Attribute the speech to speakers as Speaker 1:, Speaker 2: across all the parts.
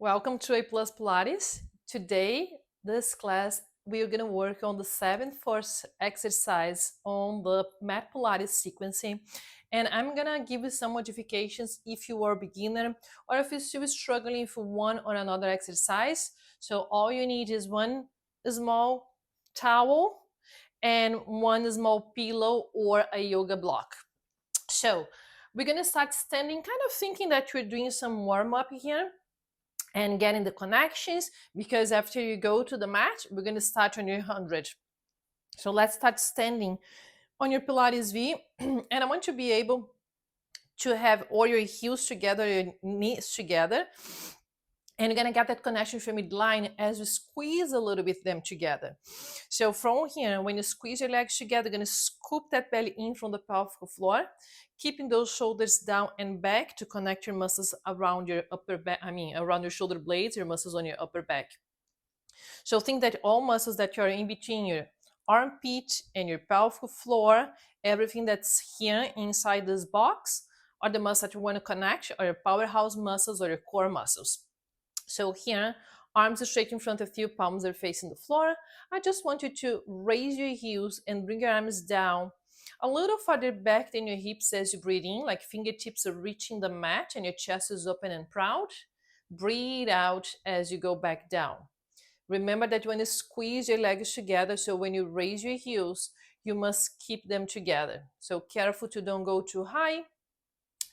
Speaker 1: Welcome to A Plus Pilates. Today, this class, we are going to work on the 7th force exercise on the mat Pilates sequencing. And I'm going to give you some modifications if you are a beginner or if you're still struggling for one or another exercise. So all you need is one small towel and one small pillow or a yoga block. So we're going to start standing, kind of thinking that we're doing some warm up here and getting the connections, because after you go to the mat, we're going to start on your 100. So let's start standing on your Pilates V. And I want to be able to have all your heels together, your knees together. And you're going to get that connection from midline as you squeeze a little bit them together. So from here, when you squeeze your legs together, you're going to scoop that belly in from the pelvic floor, keeping those shoulders down and back to connect your muscles around your upper back, around your shoulder blades, your muscles on your upper back. So think that all muscles that are in between your armpit and your pelvic floor, everything that's here inside this box, are the muscles that you want to connect, or your powerhouse muscles or your core muscles. So here, arms are straight in front of you, palms are facing the floor. I just want you to raise your heels and bring your arms down a little farther back than your hips as you breathe in, like fingertips are reaching the mat and your chest is open and proud. Breathe out as you go back down. Remember that when you squeeze your legs together, so when you raise your heels, you must keep them together. So careful to don't go too high,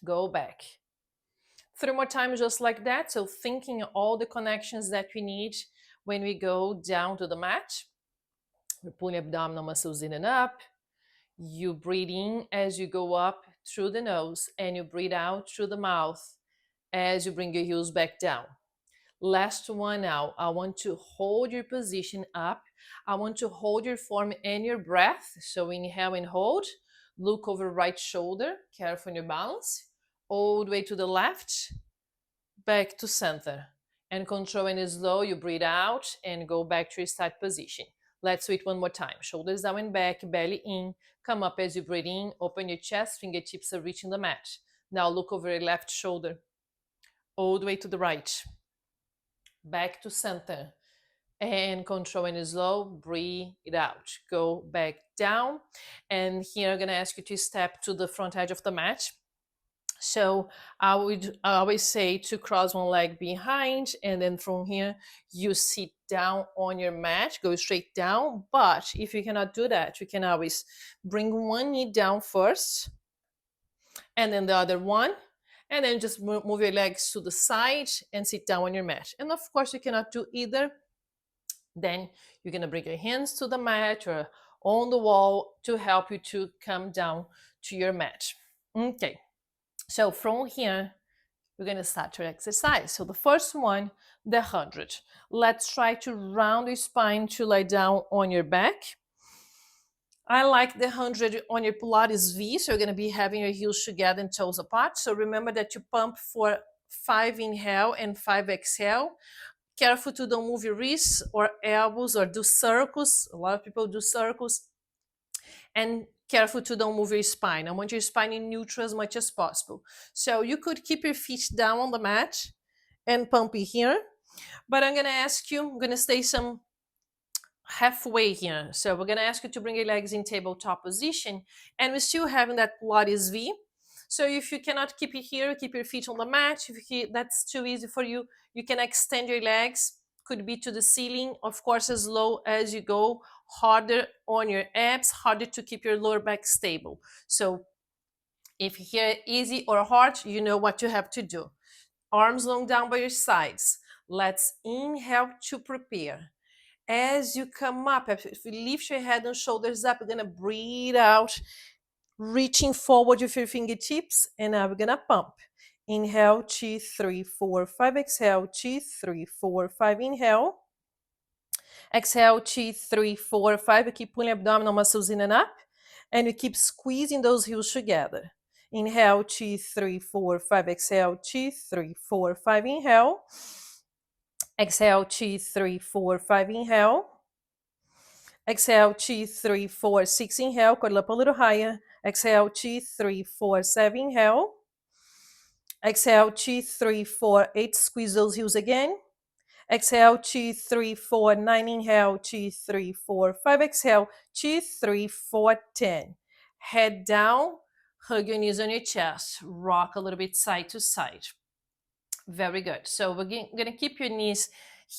Speaker 1: go back. 3 more times just like that. So thinking all the connections that we need when we go down to the mat. We're pulling abdominal muscles in and up. You breathe in as you go up through the nose, and you breathe out through the mouth as you bring your heels back down. Last one now. I want to hold your position up. I want to hold your form and your breath. So inhale and hold. Look over right shoulder. Careful on your balance. All the way to the left. Back to center. And control and slow, you breathe out and go back to your start position. Let's do it one more time. Shoulders down and back, belly in. Come up as you breathe in. Open your chest, fingertips are reaching the mat. Now look over your left shoulder. All the way to the right. Back to center. And control and slow, breathe it out. Go back down. And here I'm going to ask you to step to the front edge of the mat. So I would always say to cross one leg behind, and then from here you sit down on your mat, go straight down. But if you cannot do that, you can always bring one knee down first and then the other one, and then just move your legs to the side and sit down on your mat. And of course you cannot do either, then you're going to bring your hands to the mat or on the wall to help you to come down to your mat. Okay. So from here, we're going to start your exercise. So the first one, the 100. Let's try to round your spine to lie down on your back. I like the 100 on your Pilates V. So you're going to be having your heels together and toes apart. So remember that you pump for 5 inhale and 5 exhale. Careful to don't move your wrists or elbows or do circles. A lot of people do circles. And careful to don't move your spine. I want your spine in neutral as much as possible. So you could keep your feet down on the mat and pump it here. But I'm going to ask you, I'm going to stay some halfway here. So we're going to ask you to bring your legs in tabletop position. And we're still having that Pilates V. So if you cannot keep it here, keep your feet on the mat. If that's too easy for you, you can extend your legs. Could be to the ceiling, of course, as low as you go, harder on your abs, harder to keep your lower back stable. So if here easy or hard, you know what you have to do. Arms long down by your sides. Let's inhale to prepare. As you come up, if you lift your head and shoulders up, you're gonna breathe out, reaching forward with your fingertips, and now we're gonna pump. Inhale, 2, 3, 4, 5. Exhale, 2, 3, 4, 5. Inhale. Exhale, 2, 3, 4, 5. You keep pulling abdominal muscles in and up, and you keep squeezing those heels together. Inhale, 2, 3, 4, 5. Exhale, 2, 3, 4, 5. Inhale. Exhale, 2, 3, 4, 5. Inhale. Exhale, 2, 3, 4, 6. Inhale, curl up a little higher. Exhale, 2, 3, 4, 7. Inhale. Exhale, 2, 3, 4, 8. Squeeze those heels again. Exhale, 2, 3, 4, 9. Inhale, 2, 3, 4, 5. Exhale, 2, 3, 4, 10. Head down, hug your knees on your chest. Rock a little bit side to side. Very good. So we're going to keep your knees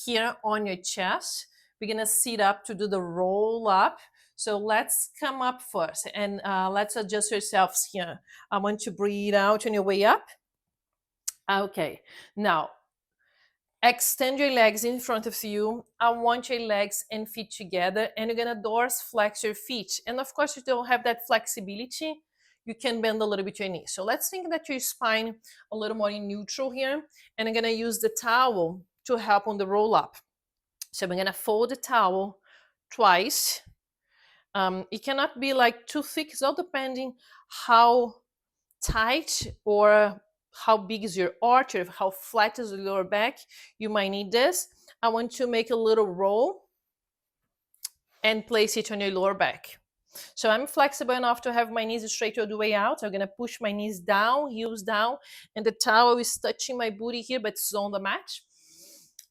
Speaker 1: here on your chest. We're going to sit up to do the roll up. So let's come up first and let's adjust yourselves here. I want you to breathe out on your way up. Okay. Now, extend your legs in front of you. I want your legs and feet together, and you're going to dorsal flex your feet. And of course, if you don't have that flexibility, you can bend a little bit your knees. So let's think that your spine a little more in neutral here, and I'm going to use the towel to help on the roll up. So I'm going to fold the towel twice. It cannot be like too thick. It's all depending how tight or how big is your arch or how flat is the lower back. You might need this. I want to make a little roll and place it on your lower back. So I'm flexible enough to have my knees straight all the way out. I'm going to push my knees down, heels down, and the towel is touching my booty here, but it's on the mat.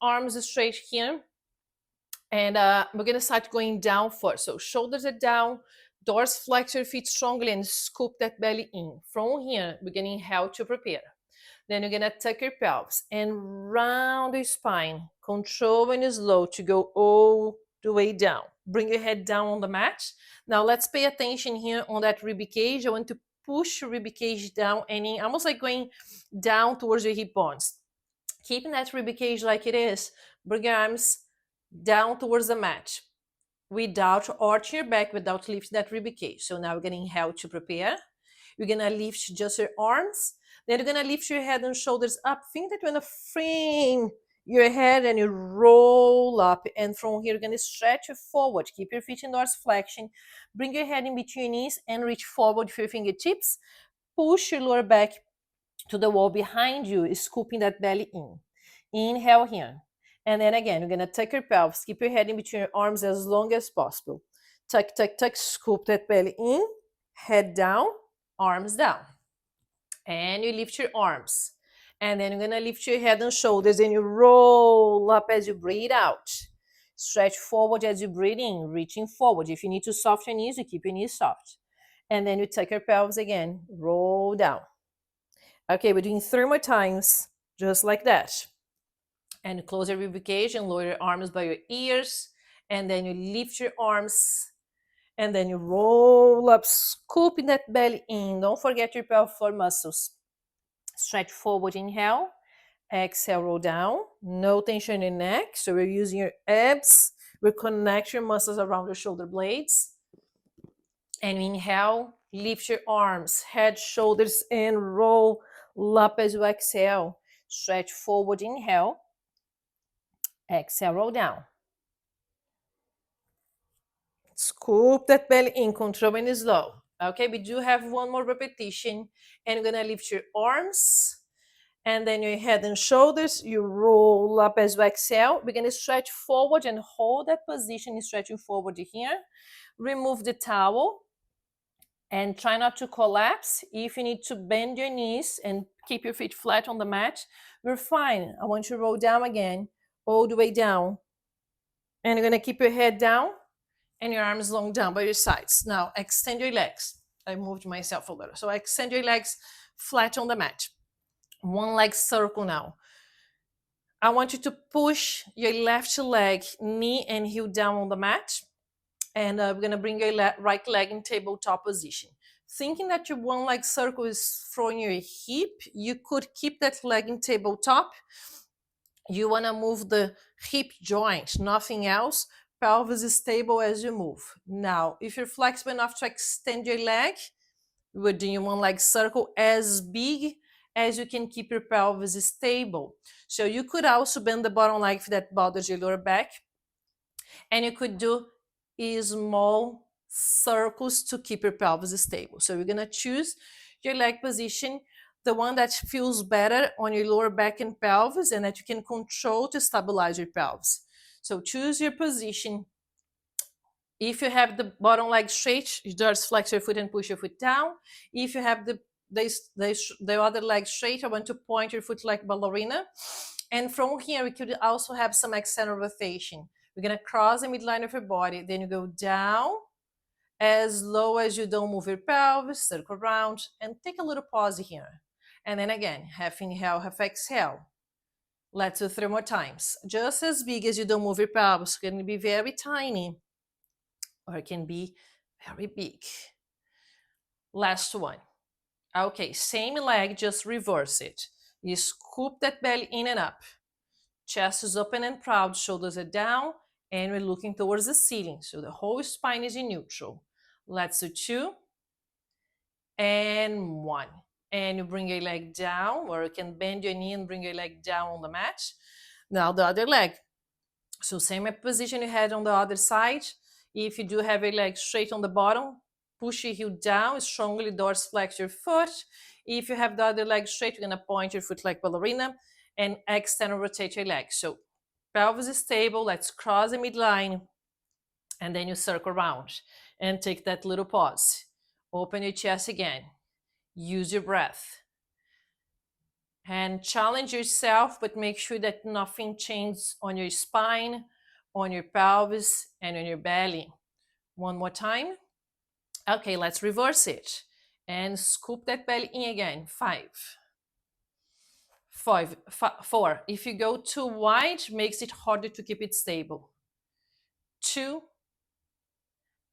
Speaker 1: Arms straight here. And we're going to start going down first. So shoulders are down, dorsal flex your feet strongly and scoop that belly in. From here, we're going to inhale to prepare. Then you're going to tuck your pelvis and round your spine. Control and slow to go all the way down. Bring your head down on the mat. Now let's pay attention here on that rib cage. I want to push your rib cage down and in, almost like going down towards your hip bones. Keeping that rib cage like it is. Bring your arms down towards the mat without arching your back, without lifting that rib cage. So now we're going to inhale to prepare. You're going to lift just your arms. Then you're going to lift your head and shoulders up. Think that you're going to frame your head and you roll up. And from here, you're going to stretch forward. Keep your feet in dorsiflexion. Bring your head in between your knees and reach forward with your fingertips. Push your lower back to the wall behind you, scooping that belly in. Inhale here. And then again, you're going to tuck your pelvis. Keep your head in between your arms as long as possible. Tuck, tuck, tuck. Scoop that belly in. Head down, arms down. And you lift your arms. And then you're going to lift your head and shoulders and you roll up as you breathe out. Stretch forward as you breathe in, reaching forward. If you need to soften your knees, you keep your knees soft. And then you tuck your pelvis again. Roll down. Okay, we're doing 3 more times, just like that. And close your rib cage and lower your arms by your ears. And then you lift your arms. And then you roll up, scooping that belly in. Don't forget your pelvic floor muscles. Stretch forward, inhale. Exhale, roll down. No tension in your neck. So we're using your abs. We connect your muscles around your shoulder blades. And inhale, lift your arms, head, shoulders, and roll up as you exhale. Stretch forward, inhale. Exhale, roll down. Scoop that belly in, control and slow. Okay, we do have 1 more repetition. And you're gonna lift your arms. And then your head and shoulders, you roll up as you exhale. We're gonna stretch forward and hold that position, stretching forward here. Remove the towel. And try not to collapse. If you need to bend your knees and keep your feet flat on the mat, we're fine. I want you to roll down again, all the way down. And you're going to keep your head down and your arms long down by your sides. Now, extend your legs. I moved myself a little. So extend your legs flat on the mat. 1 leg circle now. I want you to push your left leg, knee and heel down on the mat. And we're going to bring your right leg in tabletop position. Thinking that your 1 leg circle is from your hip, you could keep that leg in tabletop. You want to move the hip joint, nothing else. Pelvis is stable as you move. Now, if you're flexible enough to extend your leg, we're doing 1 leg circle as big as you can keep your pelvis stable. So you could also bend the bottom leg if that bothers your lower back. And you could do small circles to keep your pelvis stable. So you're going to choose your leg position, the one that feels better on your lower back and pelvis and that you can control to stabilize your pelvis. So choose your position. If you have the bottom leg straight, you just flex your foot and push your foot down. If you have the the other leg straight. I want to point your foot like ballerina. And from here, we could also have some external rotation. We're gonna cross the midline of your body, then you go down as low as you don't move your pelvis, circle around, and take a little pause here. And then again, half inhale, half exhale. Let's do 3 more times. Just as big as you don't move your pelvis. It's gonna be very tiny, or it can be very big. Last one. Okay, same leg, just reverse it. You scoop that belly in and up. Chest is open and proud, shoulders are down, and we're looking towards the ceiling. So the whole spine is in neutral. Let's do 2 and 1. And you bring your leg down, or you can bend your knee and bring your leg down on the mat. Now the other leg. So same position you had on the other side. If you do have your leg straight on the bottom, push your heel down, strongly dorsiflex your foot. If you have the other leg straight, you're gonna point your foot like ballerina and external rotate your leg. So pelvis is stable, let's cross the midline, and then you circle around and take that little pause. Open your chest again, use your breath. And challenge yourself, but make sure that nothing changes on your spine, on your pelvis, and on your belly. One more time. Okay, let's reverse it. And scoop that belly in again. 5, 4. If you go too wide, makes it harder to keep it stable. 2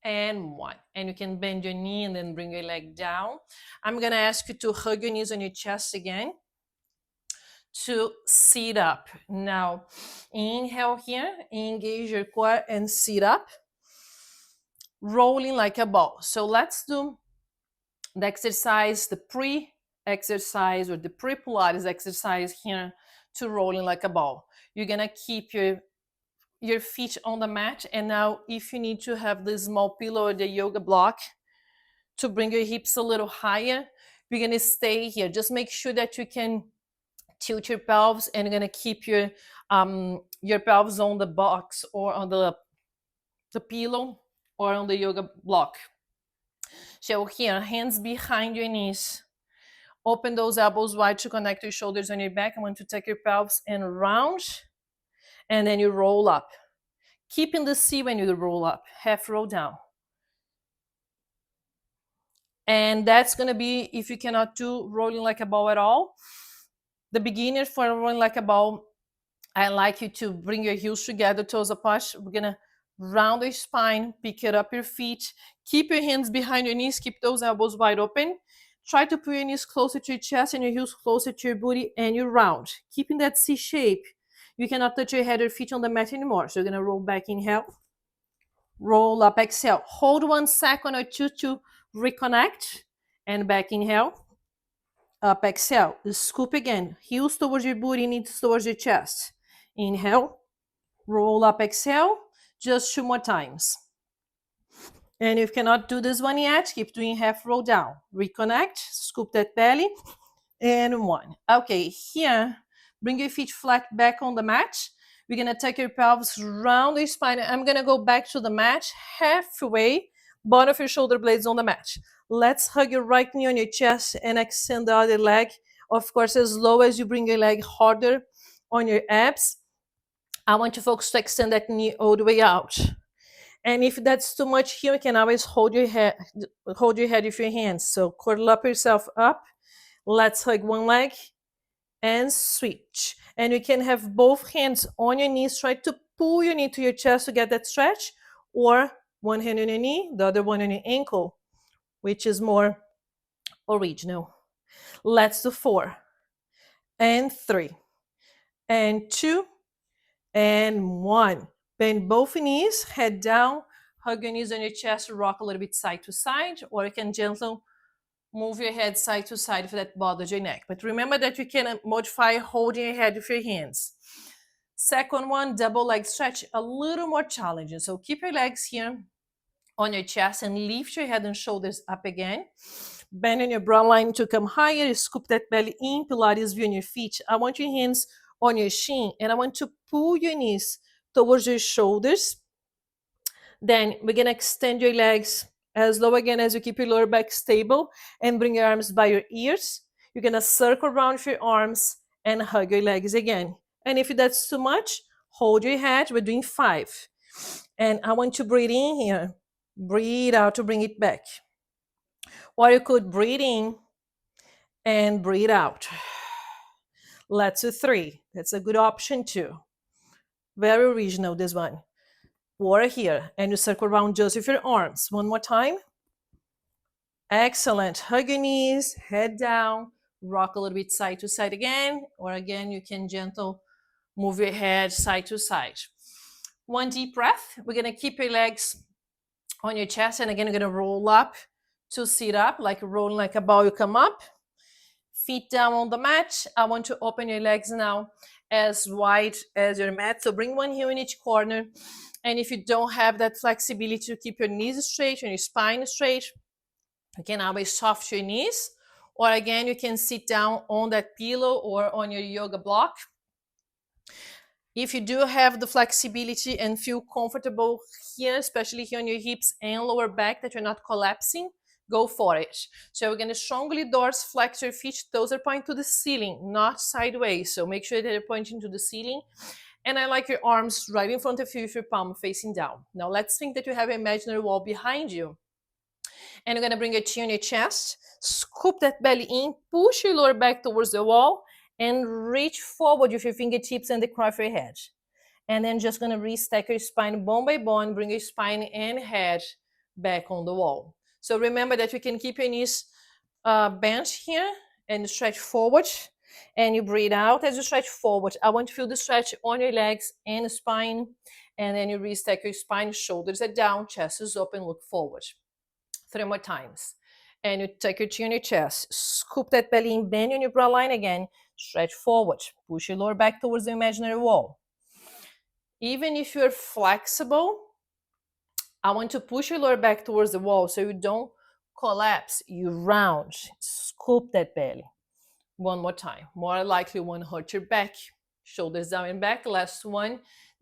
Speaker 1: and 1. And you can bend your knee and then bring your leg down. I'm gonna ask you to hug your knees on your chest again to sit up. Now, inhale here, engage your core and sit up, rolling like a ball. So let's do the exercise, the pre-exercise or the pre-Pilates exercise here to rolling like a ball. You're gonna keep your feet on the mat, and now if you need to have the small pillow or the yoga block to bring your hips a little higher, you're gonna stay here. Just make sure that you can tilt your pelvis, and you're gonna keep your pelvis on the box or on the pillow or on the yoga block. So here, hands behind your knees. Open those elbows wide to connect your shoulders on your back. I want to take your pelvis and round, and then you roll up. Keeping the C when you roll up, half roll down. And that's gonna be, if you cannot do rolling like a ball at all, the beginner for rolling like a ball, I like you to bring your heels together, toes apart. We're gonna round your spine, pick it up your feet, keep your hands behind your knees, keep those elbows wide open. Try to put your knees closer to your chest and your heels closer to your booty, and you round, keeping that C shape. You cannot touch your head or feet on the mat anymore. So you're gonna roll back, inhale, roll up, exhale. Hold 1 second or 2 to reconnect, and back, inhale, up, exhale. Scoop again, heels towards your booty, knees towards your chest. Inhale, roll up, exhale. Just 2 more times. And if you cannot do this one yet, keep doing half roll down. Reconnect, scoop that belly, and 1. Okay, here, bring your feet flat back on the mat. We're gonna take your pelvis round the spine. I'm gonna go back to the mat halfway, bottom of your shoulder blades on the mat. Let's hug your right knee on your chest and extend the other leg. Of course, as low as you bring your leg harder on your abs. I want you folks to extend that knee all the way out. And if that's too much here, you can always hold your head with your hands. So curl up yourself up. Let's hug one leg and switch. And you can have both hands on your knees. Try to pull your knee to your chest to get that stretch, or one hand on your knee, the other one on your ankle, which is more original. Let's do 4 and 3 and 2 and 1. Bend both knees, head down, hug your knees on your chest, rock a little bit side to side, or you can gently move your head side to side if that bothers your neck. But remember that you can modify holding your head with your hands. Second one, double leg stretch, a little more challenging. So keep your legs here on your chest and lift your head and shoulders up again. Bend your brow line to come higher, scoop that belly in, Pilates view on your feet. I want your hands on your shin, and I want to pull your knees towards your shoulders. Then we're gonna extend your legs As low again as you keep your lower back stable and bring your arms by your ears. You're gonna circle around with your arms and hug your legs again. And if that's too much, hold your head. We're doing 5. And I want to breathe in here. Breathe out to bring it back. Or you could breathe in and breathe out. Let's do 3. That's a good option too. Very original, this one. Or here, and you circle around just with your arms. One more time. Excellent. Hug your knees, head down, rock a little bit side to side again, or again, you can gentle move your head side to side. One deep breath. We're gonna keep your legs on your chest, and again, you're gonna roll up to sit up, like rolling like a ball. You come up, feet down on the mat. I want to open your legs now as wide as your mat. So bring one heel in each corner. And if you don't have that flexibility to keep your knees straight and your spine straight, you can always soft your knees, or again, you can sit down on that pillow or on your yoga block. If you do have the flexibility and feel comfortable here, especially here on your hips and lower back, that you're not collapsing, go for it. So we're going to strongly doors flex your feet. Toes are pointing to the ceiling, not sideways. So make sure that you're pointing to the ceiling. And I like your arms right in front of you with your palm facing down. Now let's think that you have an imaginary wall behind you. And you're gonna bring your chin on your chest, scoop that belly in, push your lower back towards the wall, and reach forward with your fingertips and the crown of your head. And then just gonna restack your spine bone by bone, bring your spine and head back on the wall. So remember that you can keep your knees bent here and stretch forward. And you breathe out as you stretch forward. I want to feel the stretch on your legs and spine. And then you restack your spine, shoulders are down, chest is open, look forward. 3 more times. And you take your chin on your chest, scoop that belly in, bend your brow line again, stretch forward, push your lower back towards the imaginary wall. Even if you're flexible, I want to push your lower back towards the wall so you don't collapse. You round, scoop that belly. One more time. More likely you won't hurt your back. Shoulders down and back. Last one.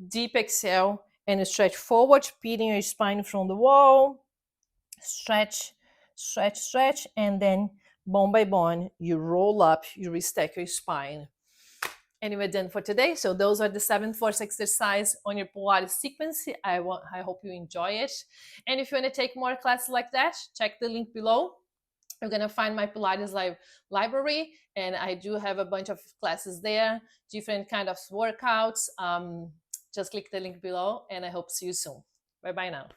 Speaker 1: Deep exhale and stretch forward, pinning your spine from the wall. Stretch, stretch, stretch, and then bone by bone, you roll up, you restack your spine. And we're done for today. So those are the 7 force exercise on your Pilates sequence. I hope you enjoy it. And if you want to take more classes like that, check the link below. You're going to find my Pilates library, and I do have a bunch of classes there, different kind of workouts. Just click the link below, and I hope to see you soon. Bye-bye now.